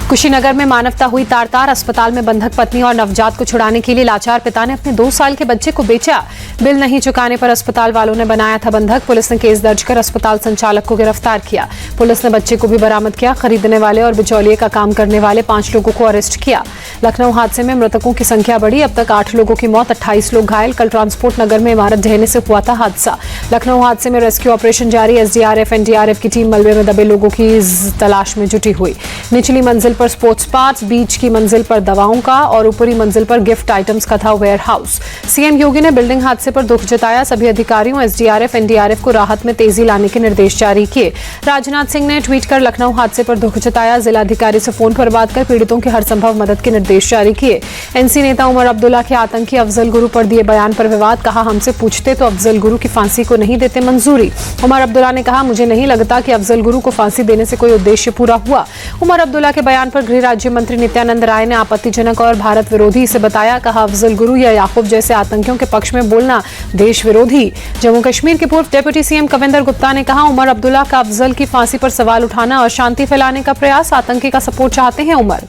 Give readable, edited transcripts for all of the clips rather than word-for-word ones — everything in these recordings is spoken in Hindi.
कुशीनगर में मानवता हुई तार-तार। अस्पताल में बंधक पत्नी और नवजात को छुड़ाने के लिए लाचार पिता ने अपने 2 साल के बच्चे को बेचा। बिल नहीं चुकाने पर अस्पताल वालों ने बनाया था बंधक। पुलिस ने केस दर्ज कर अस्पताल संचालक को गिरफ्तार किया। पुलिस ने बच्चे को भी बरामद किया। खरीदने वाले और बिचौलिए का काम करने वाले 5 लोगों को अरेस्ट किया। लखनऊ हादसे में मृतकों की संख्या बढ़ी। अब तक 8 लोगों की मौत, 28 लोग घायल। कल ट्रांसपोर्ट नगर में इमारत ढहने से हुआ था हादसा। लखनऊ हादसे में रेस्क्यू ऑपरेशन जारी। एसडीआरएफ, एनडीआरएफ की टीम मलबे में दबे लोगों की तलाश में जुटी हुई। निचली मंजिल पर स्पोर्ट्स पार्ट्स, बीच की मंजिल पर दवाओं का और ऊपरी मंजिल पर गिफ्ट आइटम्स का था वेयर हाउस। सीएम योगी ने बिल्डिंग हादसे पर दुख जताया। सभी अधिकारियों, एसडीआरएफ, एनडीआरएफ को राहत में तेजी लाने के निर्देश जारी किए। राजनाथ सिंह ने ट्वीट कर लखनऊ हादसे पर दुख जताया। जिलाधिकारी से फोन पर बात कर पीड़ितों की हर संभव मदद के निर्देश जारी किए। एनसी नेता उमर अब्दुल्ला के आतंकी अफजल गुरु पर दिए बयान पर विवाद। कहा, हमसे पूछते तो अफजल गुरु की फांसी को नहीं देते मंजूरी। उमर अब्दुल्ला ने कहा, मुझे नहीं लगता कि अफजल गुरु को फांसी देने से कोई उद्देश्य पूरा हुआ। उमर अब्दुल्ला के बयान पर गृह राज्य मंत्री नित्यानंद राय ने आपत्तिजनक और भारत विरोधी इसे बताया। कहा, अफजल गुरु या याकूब जैसे आतंकियों के पक्ष में बोलना देश विरोधी। जम्मू कश्मीर के पूर्व डिप्टी सीएम कविंदर गुप्ता ने कहा, उमर अब्दुल्ला का अफजल की फांसी पर सवाल उठाना और शांति फैलाने का प्रयास। आतंकी का सपोर्ट चाहते हैं उमर।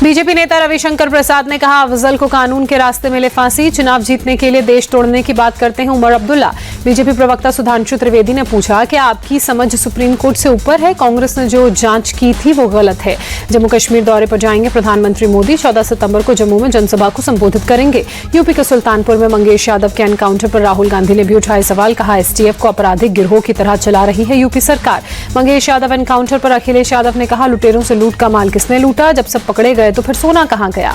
बीजेपी नेता रविशंकर प्रसाद ने कहा, अफजल को कानून के रास्ते मिले फांसी। चुनाव जीतने के लिए देश तोड़ने की बात करते हैं उमर अब्दुल्ला। बीजेपी प्रवक्ता सुधांशु त्रिवेदी ने पूछा कि आपकी समझ सुप्रीम कोर्ट से ऊपर है? कांग्रेस ने जो जांच की थी वो गलत है। जम्मू कश्मीर दौरे पर जाएंगे प्रधानमंत्री मोदी। 14 सितंबर को जम्मू में जनसभा को संबोधित करेंगे। यूपी के सुल्तानपुर में मंगेश यादव के एनकाउंटर पर राहुल गांधी ने भी उठाए सवाल। कहा, एसटीएफ को आपराधिक गिरोह की तरह चला रही है यूपी सरकार। मंगेश यादव एनकाउंटर पर अखिलेश यादव ने कहा, लुटेरों से लूट का माल किसने लूटा? जब सब पकड़े गए तो फिर सोना कहां गया?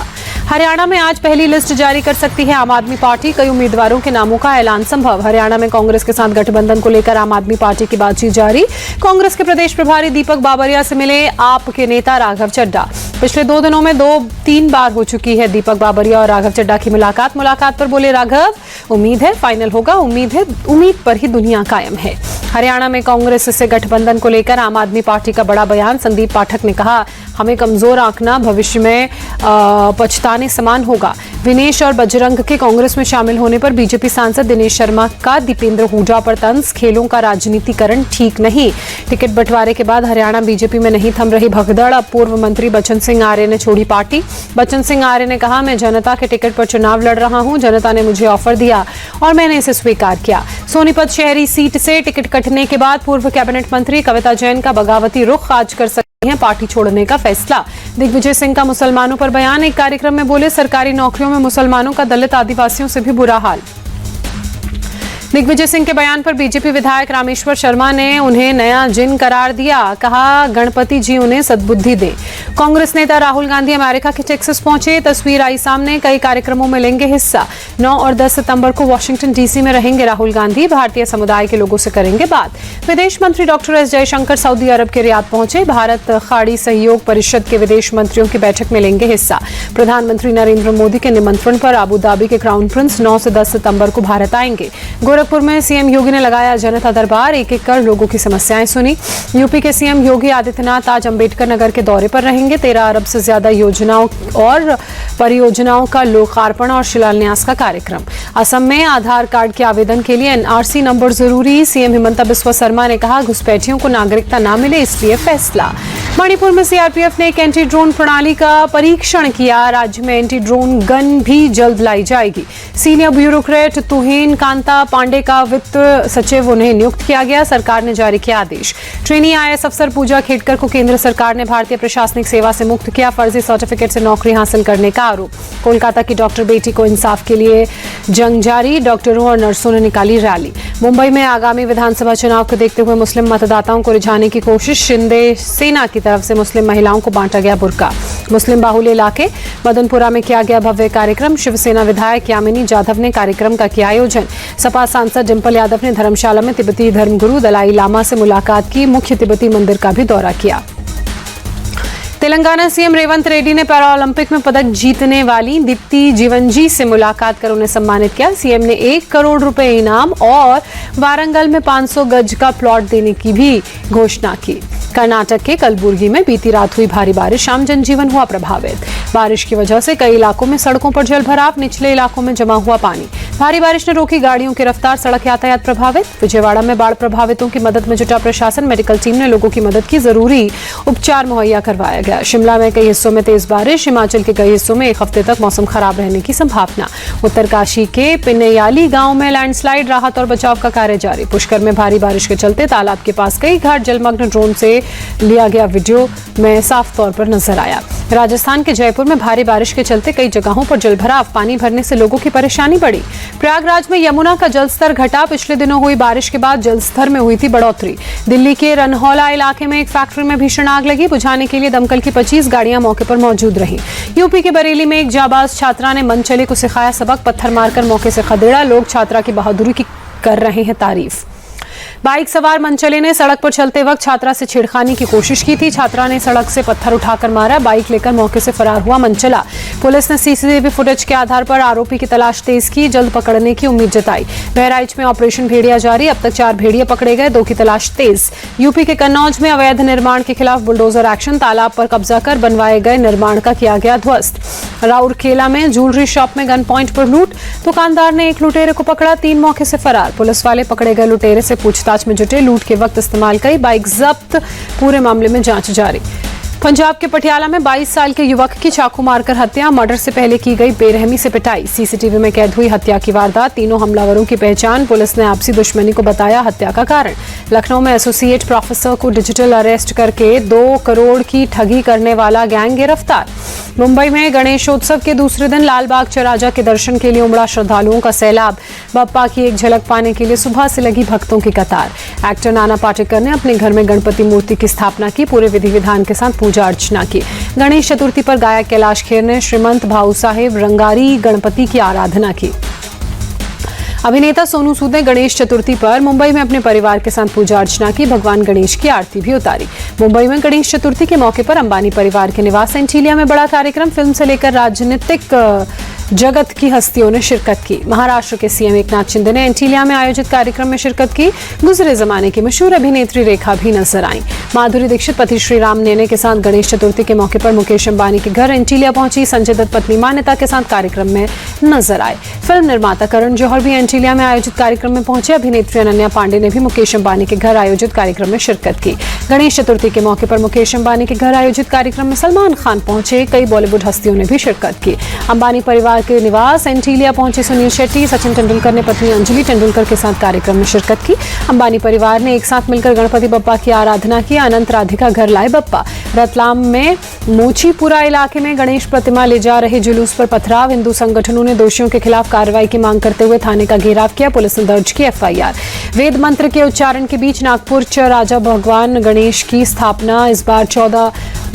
हरियाणा में आज पहली लिस्ट जारी कर सकती है आम आदमी पार्टी। कई उम्मीदवारों के नामों का ऐलान संभव। हरियाणा में कांग्रेस के साथ गठबंधन को लेकर आम आदमी पार्टी की बातचीत जारी। कांग्रेस के प्रदेश प्रभारी दीपक बाबरिया से मिले आप के नेता राघव चड्ढा। पिछले 2 दिनों में 2-3 बार हो चुकी है दीपक बाबरिया और राघव चड्ढा की मुलाकात पर बोले राघव, उम्मीद है फाइनल होगा। उम्मीद पर ही दुनिया कायम है। हरियाणा में कांग्रेस से गठबंधन को लेकर आम आदमी पार्टी का बड़ा बयान। संदीप पाठक ने कहा, हमें कमजोर आंकना भविष्य में पछताने समान होगा। विनेश और बजरंग के कांग्रेस में शामिल होने पर बीजेपी सांसद दिनेश शर्मा का दीपेंद्र हुड्डा पर तंज। खेलों का राजनीतिकरण ठीक नहीं। टिकट बंटवारे के बाद हरियाणा बीजेपी में नहीं थम रही भगदड़। अब पूर्व मंत्री बच्चन सिंह आर्य ने छोड़ी पार्टी। बच्चन सिंह आर्य ने कहा, मैं जनता के टिकट पर चुनाव लड़ रहा हूं। जनता ने मुझे ऑफर दिया और मैंने इसे स्वीकार किया। सोनीपत शहरी सीट से टिकट कटने के बाद पूर्व कैबिनेट मंत्री कविता जैन का बगावती रुख। आज कर सकती है पार्टी छोड़ने का फैसला। दिग्विजय सिंह का मुसलमानों पर बयान। एक कार्यक्रम में बोले, सरकारी नौकरियों में मुसलमानों का दलित आदिवासियों से भी बुरा हाल। दिग्विजय सिंह के बयान पर बीजेपी विधायक रामेश्वर शर्मा ने उन्हें नया जिन करार दिया। कहा, गणपति जी उन्हें सद्बुद्धि दें। कांग्रेस नेता राहुल गांधी अमेरिका के टेक्सास पहुंचे। तस्वीर आई सामने। कई कार्यक्रमों में लेंगे हिस्सा। 9 और 10 सितंबर को वाशिंगटन डीसी में रहेंगे राहुल गांधी। भारतीय समुदाय के लोगों से करेंगे बात। विदेश मंत्री डॉक्टर एस जयशंकर सऊदी अरब के रियाद पहुंचे। भारत खाड़ी सहयोग परिषद के विदेश मंत्रियों की बैठक में लेंगे हिस्सा। प्रधानमंत्री नरेंद्र मोदी के निमंत्रण पर अबू धाबी के क्राउन प्रिंस 9 से 10 सितंबर को भारत आएंगे। गोरखपुर में सीएम योगी ने लगाया जनता दरबार। एक-एक कर लोगों की समस्याएं सुनी। यूपी के सीएम योगी आदित्यनाथ आज अंबेडकर नगर के दौरे पर रहेंगे। 13 अरब से ज्यादा योजनाओं और परियोजनाओं का लोकार्पण और शिलान्यास का कार्यक्रम। असम में आधार कार्ड के आवेदन के लिए एनआरसी नंबर जरूरी। सीएम हिमंता बिस्वा शर्मा ने कहा, घुसपैठियों को नागरिकता न मिले इसलिए फैसला। मणिपुर में सीआरपीएफ ने एक एंटी ड्रोन प्रणाली का परीक्षण किया। राज्य में एंटी ड्रोन गन भी जल्द लाई जाएगी। सीनियर ब्यूरोक्रेट तुहिन कांता पांडे का वित्त सचिव उन्हें नियुक्त किया गया। सरकार ने जारी किया आदेश। ट्रेनी आईएएस अफसर पूजा खेड़कर को केंद्र सरकार ने भारतीय प्रशासनिक सेवा से मुक्त किया। फर्जी सर्टिफिकेट से नौकरी हासिल करने का आरोप। कोलकाता की डॉक्टर बेटी को इंसाफ के लिए जंग जारी। डॉक्टरों और नर्सों ने निकाली रैली। मुंबई में आगामी विधानसभा चुनाव को देखते हुए मुस्लिम मतदाताओं को रिझाने की कोशिश। शिंदे सेना की तरफ से मुस्लिम महिलाओं को बांटा गया बुर्का। मुस्लिम बाहुल्य इलाके मदनपुरा में किया गया भव्य कार्यक्रम। शिवसेना विधायक यामिनी जाधव ने कार्यक्रम का किया आयोजन। सपा सांसद डिंपल यादव ने धर्मशाला में तिब्बती धर्मगुरु दलाई लामा से मुलाकात की। मुख्य तिब्बती मंदिर का भी दौरा किया। तेलंगाना सीएम रेवंत रेड्डी ने पैरालंपिक में पदक जीतने वाली दीप्ति जीवनजी से मुलाकात कर उन्हें सम्मानित किया। सीएम ने 1 करोड़ रुपए इनाम और वारंगल में 500 गज का प्लॉट देने की भी घोषणा की। कर्नाटक के कलबुर्गी में बीती रात हुई भारी बारिश। आम जनजीवन हुआ प्रभावित। बारिश की वजह से कई इलाकों में सड़कों पर जलभराव, निचले इलाकों में जमा हुआ पानी। भारी बारिश ने रोकी गाड़ियों की रफ्तार, सड़क यातायात प्रभावित। विजयवाड़ा में बाढ़ प्रभावितों की मदद में जुटा प्रशासन, मेडिकल टीम ने लोगों की मदद की, जरूरी उपचार मुहैया करवाया गया। शिमला में कई हिस्सों में तेज बारिश, हिमाचल के कई हिस्सों में एक हफ्ते तक मौसम खराब रहने की संभावना। उत्तरकाशी के पिन्नैयाली गांव में लैंडस्लाइड, राहत और बचाव का कार्य जारी। पुष्कर में भारी बारिश के चलते तालाब के पास कई घाट जलमग्न, ड्रोन से लिया गया वीडियो में साफ तौर पर नजर आया। राजस्थान के जयपुर में भारी बारिश के चलते कई जगहों पर जलभराव, पानी भरने से लोगों की परेशानी बढ़ी। प्रयागराज में यमुना का जलस्तर घटा, पिछले दिनों हुई बारिश के बाद जलस्तर में हुई थी बढ़ोतरी। दिल्ली के रनहौला इलाके में एक फैक्ट्री में भीषण आग लगी, बुझाने के लिए दमकल की 25 गाड़ियां मौके पर मौजूद रहीं। यूपी के बरेली में एक जाबाज छात्रा ने मनचले को सिखाया सबक, पत्थर मारकर मौके से खदेड़ा। लोग छात्रा की बहादुरी की कर रहे हैं तारीफ। बाइक सवार मनचले ने सड़क पर चलते वक्त छात्रा से छेड़खानी की कोशिश की थी। छात्रा ने सड़क से पत्थर उठाकर मारा, बाइक लेकर मौके से फरार हुआ मनचला। पुलिस ने सीसीटीवी फुटेज के आधार पर आरोपी की तलाश तेज की, जल्द पकड़ने की उम्मीद जताई। बहराइच में ऑपरेशन भेड़िया जारी, अब तक 4 भेड़िए पकड़े गए, 2 की तलाश तेज। यूपी के कन्नौज में अवैध निर्माण के खिलाफ बुलडोजर एक्शन, तालाब पर कब्जा कर बनवाए गए निर्माण का किया गया ध्वस्त। राउरकेला में ज्वेलरी शॉप में गन पॉइंट पर लूट, दुकानदार ने एक लुटेरे को पकड़ा, 3 मौके से फरार। पुलिस वाले पकड़े गए लुटेरे से पूछताछ में जुटे, लूट के वक्त इस्तेमाल कई बाइक जब्त, पूरे मामले में जांच जारी। पंजाब के पटियाला में 22 साल के युवक की चाकू मारकर हत्या, मर्डर से पहले की गई बेरहमी से पिटाई। सीसीटीवी में कैद हुई हत्या की वारदात, तीनों हमलावरों की पहचान, पुलिस ने आपसी दुश्मनी को बताया हत्या का कारण। लखनऊ में एसोसिएट प्रोफेसर को डिजिटल अरेस्ट करके 2 करोड़ की ठगी करने वाला गैंग गिरफ्तार। मुंबई में गणेशोत्सव के दूसरे दिन लालबाग चौराहा के दर्शन के लिए उमड़ा श्रद्धालुओं का सैलाब, बप्पा की एक झलक पाने के लिए सुबह से लगी भक्तों की कतार। एक्टर नाना पाटेकर ने अपने घर में गणपति मूर्ति की स्थापना की, पूरे विधि विधान के साथ पूजा अर्चना की। गणेश चतुर्थी पर गायक कैलाश खेर ने श्रीमंत भाऊ साहेब रंगारी गणपति की आराधना की। अभिनेता सोनू सूद ने गणेश चतुर्थी पर मुंबई में अपने परिवार के साथ पूजा अर्चना की, भगवान गणेश की आरती भी उतारी। मुंबई में गणेश चतुर्थी के मौके पर अंबानी परिवार के निवास एंटीलिया में बड़ा कार्यक्रम, फिल्म से लेकर राजनीतिक जगत की हस्तियों ने शिरकत की। महाराष्ट्र के सीएम एकनाथ शिंदे ने एंटीलिया में आयोजित कार्यक्रम में शिरकत की। गुजरे जमाने की मशहूर अभिनेत्री रेखा भी नजर आई। माधुरी दीक्षित पति श्रीराम नेने के साथ गणेश चतुर्थी के मौके पर मुकेश अंबानी के घर एंटीलिया पहुंची। संजय दत्त पत्नी मान्यता के साथ कार्यक्रम में नजर आए। फिल्म निर्माता करण जौहर भी एंटीलिया में आयोजित कार्यक्रम में पहुंचे। अभिनेत्री अनन्या पांडे ने भी मुकेश अंबानी के घर आयोजित कार्यक्रम में शिरकत की। गणेश चतुर्थी के मौके पर मुकेश अंबानी के घर आयोजित कार्यक्रम में सलमान खान पहुंचे। कई बॉलीवुड हस्तियों ने भी शिरकत की। अंबानी परिवार के निवास एंटीलिया पहुंचे सुनील शेट्टी। सचिन तेंदुलकर ने पत्नी अंजलि तेंदुलकर के साथ कार्यक्रम में शिरकत की। अंबानी परिवार ने एक साथ मिलकर गणपति बप्पा की आराधना की। अनंत राधिका घर लाए बप्पा। रतलाम में मोचीपुरा इलाके में गणेश प्रतिमा ले जा रहे जुलूस पर पथराव, हिंदू संगठनों ने दोषियों के खिलाफ कार्रवाई की मांग करते हुए थाने का घेराव किया। पुलिस ने दर्ज की एफआईआर। वेद मंत्र के उच्चारण के बीच नागपुर राजा भगवान गणेश की स्थापना। इस बार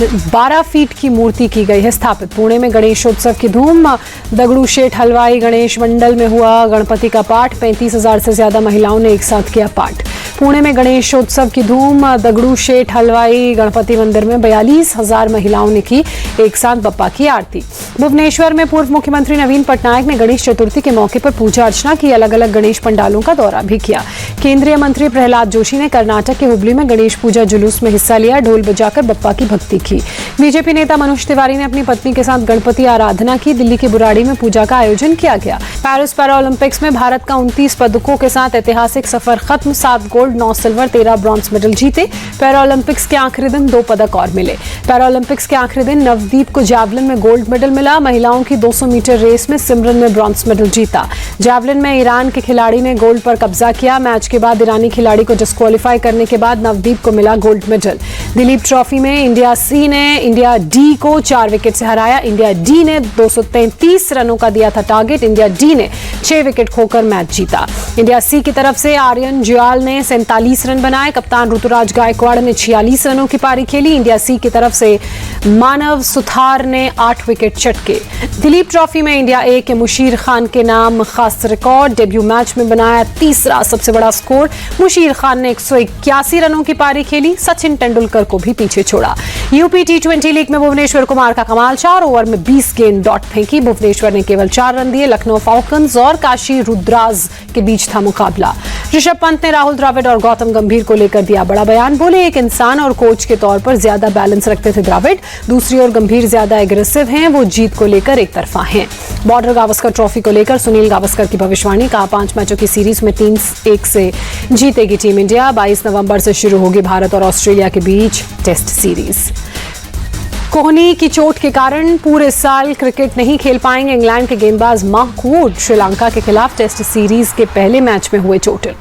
12 फीट की मूर्ति की गई है स्थापित। पुणे में गणेशोत्सव की धूम। दगड़ू शेठ हलवाई गणेश मंडल में हुआ गणपति का पाठ। 35,000 से ज्यादा महिलाओं ने एक साथ किया पाठ। पुणे में गणेशोत्सव की धूम। दगड़ू शेठ हलवाई गणपति मंदिर में 42,000 महिलाओं ने की एक साथ बप्पा की आरती। भुवनेश्वर में पूर्व मुख्यमंत्री नवीन पटनायक ने गणेश चतुर्थी के मौके पर पूजा अर्चना की। अलग अलग गणेश पंडालों का दौरा भी किया। केंद्रीय मंत्री प्रहलाद जोशी ने कर्नाटक के हुबली में गणेश पूजा जुलूस में हिस्सा लिया। ढोल बजाकर बप्पा की भक्ति की। बीजेपी नेता मनोज तिवारी ने अपनी पत्नी के साथ गणपति आराधना की। दिल्ली के बुराड़ी में पूजा का आयोजन किया गया। पेरिस पैरालंपिक्स में भारत का 29 पदकों के साथ ऐतिहासिक सफर खत्म। 7 गोल्ड, 9 सिल्वर, 13 ब्रॉन्ज मेडल जीते। पैरालंपिक्स के आखिरी दिन 2 पदक और मिले। पैरालंपिक्स के आखिरी दिन नवदीप को जैवलिन में गोल्ड मेडल मिला। महिलाओं की 200 मीटर रेस में सिमरन ने ब्रॉन्ज मेडल जीता। जैवलिन में ईरान के खिलाड़ी ने गोल्ड पर कब्जा किया। मैच के बाद ईरानी खिलाड़ी को डिस्क्वालीफाई करने के बाद नवदीप को मिला गोल्ड मेडल। दिलीप ट्रॉफी में इंडिया सी ने इंडिया डी को 4 विकेट से हराया। इंडिया डी ने 233 रनों का दिया था टारगेट। इंडिया डी ने 6 विकेट खोकर मैच जीता। इंडिया सी की तरफ से आर्यन जुयाल ने 47 रन बनाए। कप्तान ऋतुराज गायकवाड़ ने 46 रनों की पारी खेली। इंडिया सी की तरफ से मानव सुथार ने 8 विकेट चटके। दिलीप ट्रॉफी में इंडिया ए के मुशीर खान के नाम खास रिकॉर्ड। डेब्यू मैच में बनाया तीसरा सबसे बड़ा स्कोर। मुशीर खान ने 181 रनों की पारी खेली। सचिन तेंदुलकर को भी पीछे छोड़ा। यूपी टी20 लीग में भुवनेश्वर कुमार का कमाल। 4 ओवर में 20 गेंद डॉट फेंकी। भुवनेश्वर ने केवल 4 रन दिए। लखनऊ फॉल्कन्स और काशी रुद्राज के बीच था मुकाबला। ऋषभ पंत ने राहुल द्रविड़ और गौतम गंभीर को लेकर दिया बड़ा बयान। बोले एक इंसान और कोच के तौर पर ज्यादा बैलेंस रखते थे द्रविड़। दूसरी ओर गंभीर ज्यादा एग्रेसिव हैं, वो जीत को लेकर एक तरफा हैं। बॉर्डर गावस्कर ट्रॉफी को लेकर सुनील गावस्कर की भविष्यवाणी, कहा 5 मैचों की सीरीज में 3-1 से जीतेगी टीम इंडिया। 22 नवंबर से शुरू होगी भारत और ऑस्ट्रेलिया के बीच टेस्ट सीरीज। कोहली की चोट के कारण पूरे साल क्रिकेट नहीं खेल पाएंगे इंग्लैंड के गेंदबाज मार्क वुड। श्रीलंका के खिलाफ टेस्ट सीरीज के पहले मैच में हुए चोटिल।